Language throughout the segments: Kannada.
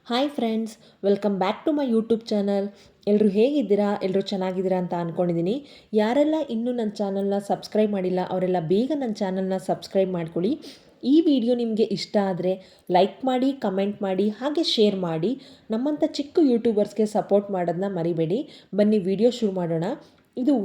Hi friends, welcome back to my YouTube channel. ಎಲ್ಲರೂ ಹೇಗಿದ್ದೀರಾ? ಎಲ್ಲರೂ ಚೆನ್ನಾಗಿದ್ದೀರಾ ಅಂತ ಅಂದ್ಕೊಂಡಿದ್ದೀನಿ. ಯಾರೆಲ್ಲ ಇನ್ನೂ ನನ್ನ ಚಾನಲ್ನ ಸಬ್ಸ್ಕ್ರೈಬ್ ಮಾಡಿಲ್ಲ ಅವರೆಲ್ಲ ಬೇಗ ನನ್ನ ಚಾನಲ್ನ ಸಬ್ಸ್ಕ್ರೈಬ್ ಮಾಡ್ಕೊಳ್ಳಿ. ಈ ವಿಡಿಯೋ ನಿಮಗೆ ಇಷ್ಟ ಆದರೆ ಲೈಕ್ ಮಾಡಿ, ಕಮೆಂಟ್ ಮಾಡಿ, ಹಾಗೆ ಶೇರ್ ಮಾಡಿ. ನಮ್ಮಂಥ ಚಿಕ್ಕ ಯೂಟ್ಯೂಬರ್ಸ್ಗೆ ಸಪೋರ್ಟ್ ಮಾಡೋದನ್ನ ಮರಿಬೇಡಿ. ಬನ್ನಿ ವಿಡಿಯೋ ಶುರು ಮಾಡೋಣ. ಇದು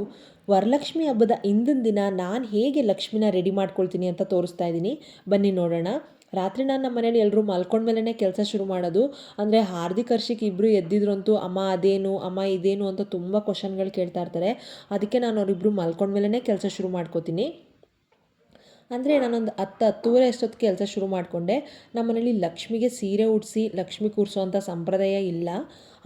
ವರಲಕ್ಷ್ಮಿ ಹಬ್ಬದ ಹಿಂದಿನ ದಿನ ನಾನು ಹೇಗೆ ಲಕ್ಷ್ಮಿನ ರೆಡಿ ಮಾಡ್ಕೊಳ್ತೀನಿ ಅಂತ ತೋರಿಸ್ತಾ ಇದ್ದೀನಿ. ಬನ್ನಿ ನೋಡೋಣ. ರಾತ್ರಿ ನಾನು ನಮ್ಮ ಮನೇಲಿ ಎಲ್ಲರೂ ಮಲ್ಕೊಂಡ್ಮೇಲೆ ಕೆಲಸ ಶುರು ಮಾಡೋದು. ಅಂದರೆ ಹಾರ್ದಿಕ್ ಹರ್ಷಿಕ್ ಇಬ್ಬರು ಎದ್ದಿದ್ರಂತೂ ಅಮ್ಮ ಅದೇನು, ಅಮ್ಮ ಇದೇನು ಅಂತ ತುಂಬ ಕ್ವಶನ್ಗಳು ಕೇಳ್ತಾ ಇರ್ತಾರೆ. ಅದಕ್ಕೆ ನಾನು ಅವರಿಬ್ಬರು ಮಲ್ಕೊಂಡ್ಮೇಲೆ ಕೆಲಸ ಶುರು ಮಾಡ್ಕೋತೀನಿ. ಅಂದರೆ ನಾನೊಂದು 10-10:30 ಅಷ್ಟೊತ್ತು ಕೆಲಸ ಶುರು ಮಾಡಿಕೊಂಡೆ. ನಮ್ಮ ಮನೇಲಿ ಲಕ್ಷ್ಮಿಗೆ ಸೀರೆ ಉಡಿಸಿ ಲಕ್ಷ್ಮಿ ಕೂರಿಸೋ ಅಂಥ ಸಂಪ್ರದಾಯ ಇಲ್ಲ.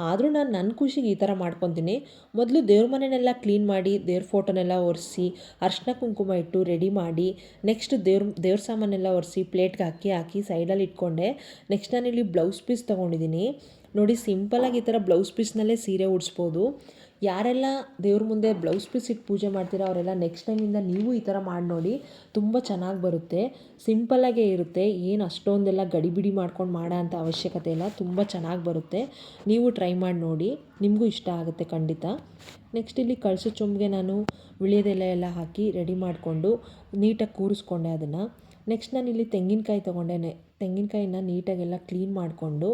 ಆದರೂ ನಾನು ನನ್ನ ಖುಷಿಗೆ ಈ ಥರ ಮಾಡ್ಕೊತೀನಿ. ಮೊದಲು ದೇವ್ರ ಮನೆಯನ್ನೆಲ್ಲ ಕ್ಲೀನ್ ಮಾಡಿ, ದೇವ್ರ ಫೋಟೋನೆಲ್ಲ ಒರೆಸಿ, ಅರ್ಶಿನ ಕುಂಕುಮ ಇಟ್ಟು ರೆಡಿ ಮಾಡಿ, ನೆಕ್ಸ್ಟ್ ದೇವ್ರ ಸಾಮಾನೆಲ್ಲ ಒರೆಸಿ ಪ್ಲೇಟ್ಗೆ ಹಾಕಿ ಸೈಡಲ್ಲಿ ಇಟ್ಕೊಂಡೆ. ನೆಕ್ಸ್ಟ್ ನಾನಿಲ್ಲಿ ಬ್ಲೌಸ್ ಪೀಸ್ ತೊಗೊಂಡಿದ್ದೀನಿ. ನೋಡಿ, ಸಿಂಪಲಾಗಿ ಈ ಥರ ಬ್ಲೌಸ್ ಪೀಸ್ನಲ್ಲೇ ಸೀರೆ ಉಡಿಸ್ಬೋದು. ಯಾರೆಲ್ಲ ದೇವ್ರ ಮುಂದೆ ಬ್ಲೌಸ್ ಪೀಸ್ ಇಟ್ಟು ಪೂಜೆ ಮಾಡ್ತೀರಾ ಅವರೆಲ್ಲ ನೆಕ್ಸ್ಟ್ ಟೈಮಿಂದ ನೀವು ಈ ಥರ ಮಾಡಿ ನೋಡಿ. ತುಂಬ ಚೆನ್ನಾಗಿ ಬರುತ್ತೆ. ಸಿಂಪಲ್ಲಾಗೇ ಇರುತ್ತೆ. ಏನು ಅಷ್ಟೊಂದೆಲ್ಲ ಗಡಿಬಿಡಿ ಮಾಡ್ಕೊಂಡು ಮಾಡೋ ಅಂಥ ಅವಶ್ಯಕತೆ ಇಲ್ಲ. ತುಂಬ ಚೆನ್ನಾಗಿ ಬರುತ್ತೆ. ನೀವು ಟ್ರೈ ಮಾಡಿ ನೋಡಿ, ನಿಮಗೂ ಇಷ್ಟ ಆಗುತ್ತೆ ಖಂಡಿತ. ನೆಕ್ಸ್ಟ್ ಇಲ್ಲಿ ಕಳಸ ಚೊಂಬಿಗೆ ನಾನು ವಿಳ್ಯದೆಲೆ ಎಲ್ಲ ಹಾಕಿ ರೆಡಿ ಮಾಡಿಕೊಂಡು ನೀಟಾಗಿ ಕೂರಿಸ್ಕೊಂಡೆ ಅದನ್ನು. ನೆಕ್ಸ್ಟ್ ನಾನು ಇಲ್ಲಿ ತೆಂಗಿನಕಾಯಿ ತೊಗೊಂಡೆ. ತೆಂಗಿನಕಾಯಿನ ನೀಟಾಗೆಲ್ಲ ಕ್ಲೀನ್ ಮಾಡಿಕೊಂಡು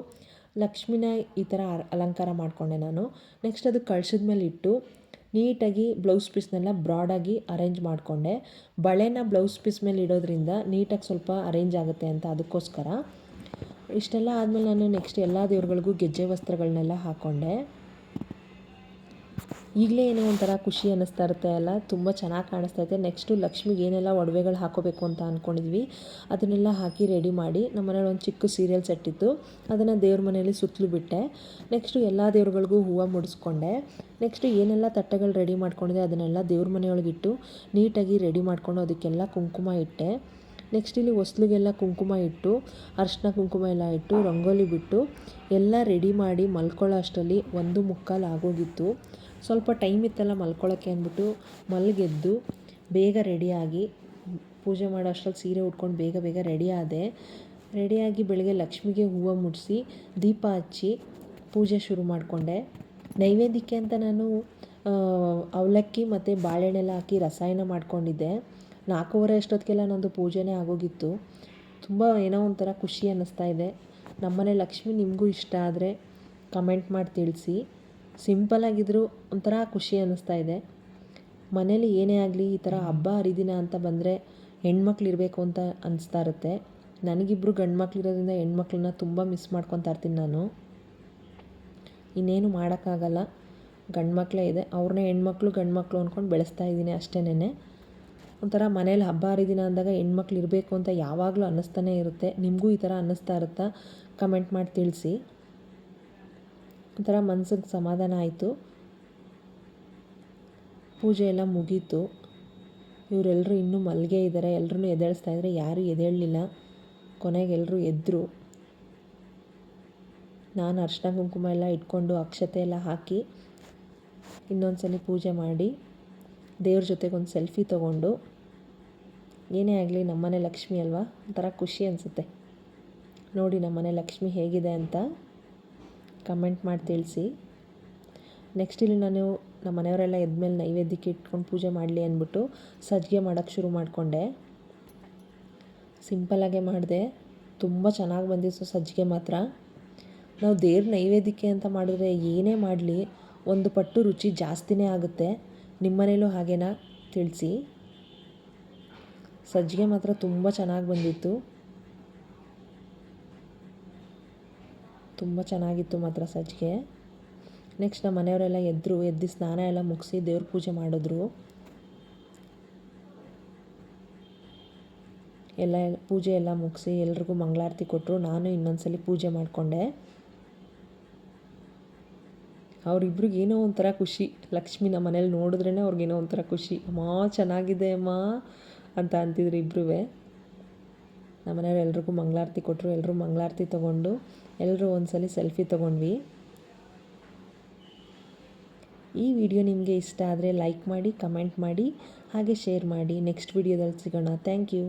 ಲಕ್ಷ್ಮಿನ ಈ ಥರ ಅಲಂಕಾರ ಮಾಡಿಕೊಂಡೆ ನಾನು. ನೆಕ್ಸ್ಟ್ ಅದು ಕಳ್ಸದ ಮೇಲೆ ಇಟ್ಟು ನೀಟಾಗಿ ಬ್ಲೌಸ್ ಪೀಸ್ನೆಲ್ಲ ಬ್ರಾಡಾಗಿ ಅರೇಂಜ್ ಮಾಡಿಕೊಂಡೆ. ಬಳೆನ ಬ್ಲೌಸ್ ಪೀಸ್ ಮೇಲೆ ಇಡೋದ್ರಿಂದ ನೀಟಾಗಿ ಸ್ವಲ್ಪ ಅರೇಂಜ್ ಆಗುತ್ತೆ ಅಂತ ಅದಕ್ಕೋಸ್ಕರ. ಇಷ್ಟೆಲ್ಲ ಆದಮೇಲೆ ನಾನು ನೆಕ್ಸ್ಟ್ ಎಲ್ಲ ದೇವ್ರುಗಳಿಗೂ ಗೆಜ್ಜೆ ವಸ್ತ್ರಗಳನ್ನೆಲ್ಲ ಹಾಕ್ಕೊಂಡೆ. ಈಗಲೇ ಏನೋ ಒಂಥರ ಖುಷಿ ಅನ್ನಿಸ್ತಾ ಇರುತ್ತೆ ಅಲ್ಲ, ತುಂಬ ಚೆನ್ನಾಗಿ ಕಾಣಿಸ್ತೈತೆ. ನೆಕ್ಸ್ಟು ಲಕ್ಷ್ಮಿಗೆ ಏನೆಲ್ಲ ಒಡವೆಗಳು ಹಾಕೋಬೇಕು ಅಂತ ಅಂದ್ಕೊಂಡಿದ್ವಿ ಅದನ್ನೆಲ್ಲ ಹಾಕಿ ರೆಡಿ ಮಾಡಿ, ನಮ್ಮ ಮನೇಲಿ ಒಂದು ಚಿಕ್ಕ ಸೀರಿಯಲ್ ಸೆಟ್ ಇತ್ತು, ಅದನ್ನು ದೇವ್ರ ಮನೆಯಲ್ಲಿ ಸುತ್ತಲೂ ಬಿಟ್ಟೆ. ನೆಕ್ಸ್ಟು ಎಲ್ಲ ದೇವ್ರುಗಳಿಗೂ ಹೂವು ಮುಡಿಸ್ಕೊಂಡೆ. ನೆಕ್ಸ್ಟು ಏನೆಲ್ಲ ತಟ್ಟೆಗಳು ರೆಡಿ ಮಾಡ್ಕೊಂಡಿದ್ದೆ ಅದನ್ನೆಲ್ಲ ದೇವ್ರ ಮನೆಯೊಳಗಿಟ್ಟು ನೀಟಾಗಿ ರೆಡಿ ಮಾಡ್ಕೊಂಡು ಅದಕ್ಕೆಲ್ಲ ಕುಂಕುಮ ಇಟ್ಟೆ. ನೆಕ್ಸ್ಟ್ ಇಲ್ಲಿ ಹೊಸ್ಲಿಗೆಲ್ಲ ಕುಂಕುಮ ಇಟ್ಟು, ಅರಿಶಿನ ಕುಂಕುಮ ಎಲ್ಲ ಇಟ್ಟು, ರಂಗೋಲಿ ಬಿಟ್ಟು ಎಲ್ಲ ರೆಡಿ ಮಾಡಿ ಮಲ್ಕೊಳ್ಳೋ ಅಷ್ಟರಲ್ಲಿ 1:45 ಆಗೋಗಿತ್ತು. ಸ್ವಲ್ಪ ಟೈಮ್ ಇತ್ತಲ್ಲ ಮಲ್ಕೊಳ್ಳೋಕ್ಕೆ ಅಂದ್ಬಿಟ್ಟು ಮಲಗೆದ್ದು ಬೇಗ ರೆಡಿಯಾಗಿ ಪೂಜೆ ಮಾಡೋ ಅಷ್ಟರಲ್ಲಿ ಸೀರೆ ಉಟ್ಕೊಂಡು ಬೇಗ ರೆಡಿ ಆದೆ. ರೆಡಿಯಾಗಿ ಬೆಳಗ್ಗೆ ಲಕ್ಷ್ಮಿಗೆ ಹೂವು ಮುಡಿಸಿ ದೀಪ ಹಚ್ಚಿ ಪೂಜೆ ಶುರು ಮಾಡಿಕೊಂಡೆ. ನೈವೇದ್ಯಕ್ಕೆ ಅಂತ ನಾನು ಅವಲಕ್ಕಿ ಮತ್ತು ಬಾಳೆಹಣ್ಣೆಲ್ಲ ಹಾಕಿ ರಸಾಯನ ಮಾಡ್ಕೊಂಡಿದ್ದೆ. 4:15 ಅಷ್ಟೊತ್ತಿಗೆಲ್ಲ ನಂದು ಪೂಜೆನೇ ಆಗೋಗಿತ್ತು. ತುಂಬ ಏನೋ ಒಂಥರ ಖುಷಿ ಅನ್ನಿಸ್ತಾ ಇದೆ. ನಮ್ಮನೆ ಲಕ್ಷ್ಮಿ ನಿಮಗೂ ಇಷ್ಟ ಆದರೆ ಕಮೆಂಟ್ ಮಾಡಿ ತಿಳಿಸಿ. ಸಿಂಪಲಾಗಿದ್ದರೂ ಒಂಥರ ಖುಷಿ ಅನ್ನಿಸ್ತಾ ಇದೆ. ಮನೇಲಿ ಏನೇ ಆಗಲಿ ಈ ಥರ ಹಬ್ಬ ಹರಿದಿನ ಅಂತ ಬಂದರೆ ಹೆಣ್ಮಕ್ಳು ಇರಬೇಕು ಅಂತ ಅನಿಸ್ತಾ ಇರುತ್ತೆ. ನನಗಿಬ್ಬರು ಗಂಡು ಮಕ್ಳಿರೋದ್ರಿಂದ ಹೆಣ್ಮಕ್ಳನ್ನ ತುಂಬ ಮಿಸ್ ಮಾಡ್ಕೊತಾ ಇರ್ತೀನಿ ನಾನು. ಇನ್ನೇನು ಮಾಡೋಕ್ಕಾಗಲ್ಲ, ಗಂಡು ಮಕ್ಕಳೇ ಇದೆ, ಅವ್ರನ್ನೇ ಹೆಣ್ಮಕ್ಳು ಗಂಡು ಮಕ್ಕಳು ಅಂದ್ಕೊಂಡು ಬೆಳೆಸ್ತಾ ಇದ್ದೀನಿ ಅಷ್ಟೇನೆ. ಒಂಥರ ಮನೇಲಿ ಹಬ್ಬ ಹರಿದಿನ ಅಂದಾಗ ಹೆಣ್ಮಕ್ಳು ಇರಬೇಕು ಅಂತ ಯಾವಾಗಲೂ ಅನ್ನಿಸ್ತಾನೆ ಇರುತ್ತೆ. ನಿಮಗೂ ಈ ಥರ ಅನ್ನಿಸ್ತಾ ಇರುತ್ತಾ? ಕಮೆಂಟ್ ಮಾಡಿ ತಿಳಿಸಿ. ಒಂಥರ ಮನ್ಸಿಗೆ ಸಮಾಧಾನ ಆಯಿತು. ಪೂಜೆ ಎಲ್ಲ ಮುಗೀತು. ಇವರೆಲ್ಲರೂ ಇನ್ನೂ ಮಲ್ಗೆ ಇದ್ದಾರೆ. ಎಲ್ಲರೂ ಎದ್ದೇಳಿಸ್ತಾ ಇದ್ದಾರೆ, ಯಾರೂ ಎದ್ದೇಳಲಿಲ್ಲ. ಕೊನೆಗೆ ಎಲ್ಲರೂ ಎದ್ದರು. ನಾನು ಅರಿಶಿನ ಕುಂಕುಮ ಎಲ್ಲ ಇಟ್ಕೊಂಡು ಅಕ್ಷತೆ ಎಲ್ಲ ಹಾಕಿ ಇನ್ನೊಂದ್ಸಲ ಪೂಜೆ ಮಾಡಿ ದೇವ್ರ ಜೊತೆಗೆ ಒಂದು ಸೆಲ್ಫಿ ತೊಗೊಂಡು, ಏನೇ ಆಗಲಿ ನಮ್ಮನೆ ಲಕ್ಷ್ಮಿ ಅಲ್ವಾ, ಒಂಥರ ಖುಷಿ ಅನಿಸುತ್ತೆ. ನೋಡಿ ನಮ್ಮನೆ ಲಕ್ಷ್ಮಿ ಹೇಗಿದೆ ಅಂತ ಕಮೆಂಟ್ ಮಾಡಿ ತಿಳಿಸಿ. ನೆಕ್ಸ್ಟ್ ಇಲ್ಲಿ ನಾನು ನಮ್ಮ ಮನೆಯವರೆಲ್ಲ ಎದ್ಮೇಲೆ ನೈವೇದ್ಯಕ್ಕೆ ಇಟ್ಕೊಂಡು ಪೂಜೆ ಮಾಡಲಿ ಅಂದ್ಬಿಟ್ಟು ಸಜ್ಜಿಗೆ ಮಾಡೋಕ್ಕೆ ಶುರು ಮಾಡಿಕೊಂಡೆ. ಸಿಂಪಲಾಗೆ ಮಾಡಿದೆ. ತುಂಬ ಚೆನ್ನಾಗಿ ಬಂದಿತ್ತು ಸಜ್ಜಿಗೆ ಮಾತ್ರ. ನಾವು ದೇವ್ರ ನೈವೇದ್ಯಕ್ಕೆ ಅಂತ ಮಾಡಿದ್ರೆ ಏನೇ ಮಾಡಲಿ ಒಂದು ಪಟ್ಟು ರುಚಿ ಜಾಸ್ತಿನೇ ಆಗುತ್ತೆ. ನಿಮ್ಮ ಮನೇಲೂ ಹಾಗೇನಾ ತಿಳಿಸಿ. ಸಜ್ಜಿಗೆ ಮಾತ್ರ ತುಂಬ ಚೆನ್ನಾಗಿ ಬಂದಿತ್ತು. ತುಂಬ ಚೆನ್ನಾಗಿತ್ತು ಮಾತ್ರ ಸಜ್ಜಿಗೆ. ನೆಕ್ಸ್ಟ್ ನಮ್ಮ ಮನೆಯವರೆಲ್ಲ ಎದ್ದು ಸ್ನಾನ ಎಲ್ಲ ಮುಗಿಸಿ ದೇವ್ರ ಪೂಜೆ ಮಾಡಿದ್ರು. ಪೂಜೆ ಎಲ್ಲ ಮುಗಿಸಿ ಎಲ್ರಿಗೂ ಮಂಗಳಾರತಿ ಕೊಟ್ಟರು. ನಾನು ಇನ್ನೊಂದ್ಸಲಿ ಪೂಜೆ ಮಾಡಿಕೊಂಡೆ. ಅವರಿಬ್ರಿಗೆ ಏನೋ ಒಂಥರ ಖುಷಿ. ಲಕ್ಷ್ಮಿ ನಮ್ಮ ಮನೇಲಿ ನೋಡಿದ್ರೇ ಅವ್ರಿಗೇನೋ ಒಂಥರ ಖುಷಿ. ಅಮ್ಮ ಚೆನ್ನಾಗಿದೆ ಅಮ್ಮ ಅಂತ ಅಂತಿದ್ರು ಇಬ್ಬರೂ. ನಮ್ಮ ಮನೆಯವ್ರು ಎಲ್ರಿಗೂ ಮಂಗಳಾರತಿ ಕೊಟ್ಟರು. ಎಲ್ಲರೂ ಮಂಗಳಾರತಿ ತೊಗೊಂಡು ಎಲ್ಲರೂ ಒಂದ್ಸಲಿ ಸೆಲ್ಫಿ ತೊಗೊಂಡ್ವಿ. ಈ ವಿಡಿಯೋ ನಿಮಗೆ ಇಷ್ಟ ಆದರೆ ಲೈಕ್ ಮಾಡಿ, ಕಮೆಂಟ್ ಮಾಡಿ, ಹಾಗೆ ಶೇರ್ ಮಾಡಿ. ನೆಕ್ಸ್ಟ್ ವಿಡಿಯೋದಲ್ಲಿ ಸಿಗೋಣ. Thank you.